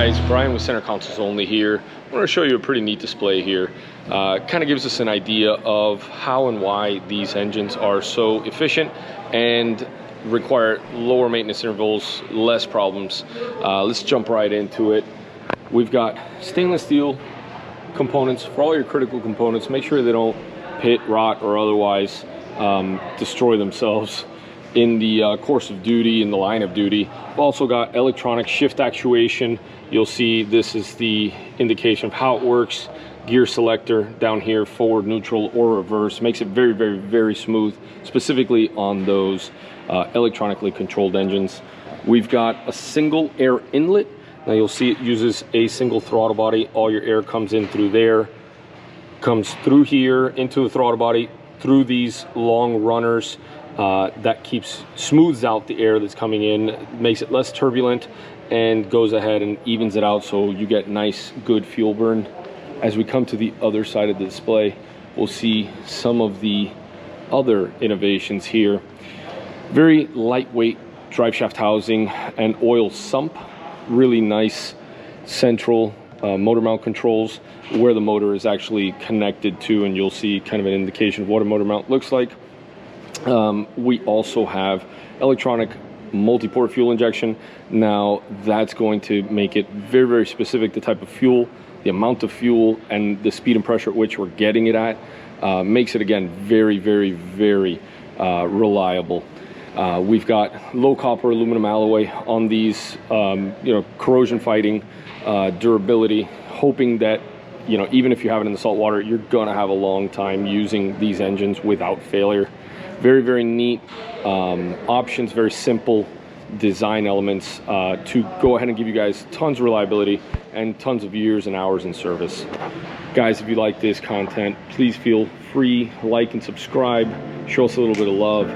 guys, Brian with Center Consoles Only here. I want to show you a pretty neat display here. Kind of gives us an idea of how and why these engines are so efficient and require lower maintenance intervals, less problems. Let's jump right into it. We've got stainless steel components for all your critical components. Make sure they don't pit, rot, or otherwise destroy themselves in the course of duty, in the line of duty. We've also got electronic shift actuation. You'll see this is the indication of how it works. Gear selector down here, forward, neutral, or reverse. Makes it very, very, very smooth, specifically on those electronically controlled engines. We've got a single air inlet. Now you'll see it uses a single throttle body. All your air comes in through there, comes through here into the throttle body, through these long runners. That smooths out the air that's coming in, makes it less turbulent, and goes ahead and evens it out so you get nice, good fuel burn. As we come to the other side of the display, we'll see some of the other innovations here. Very lightweight drive shaft housing and oil sump. Really nice central motor mount controls where the motor is actually connected to, and you'll see kind of an indication of what a motor mount looks like. We also have electronic multi-port fuel injection. Now that's going to make it very, very specific, the type of fuel, the amount of fuel, and the speed and pressure at which we're getting it at. Makes it, again, very, very, very reliable. We've got low copper aluminum alloy on these, corrosion fighting, durability, hoping that, even if you have it in the salt water, you're gonna have a long time using these engines without failure. Very, very neat options, very simple design elements to go ahead and give you guys tons of reliability and tons of years and hours in service. Guys, if you like this content, please feel free, like and subscribe. Show us a little bit of love.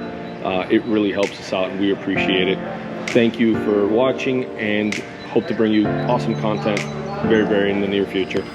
It really helps us out and we appreciate it. Thank you for watching, and hope to bring you awesome content very, very in the near future.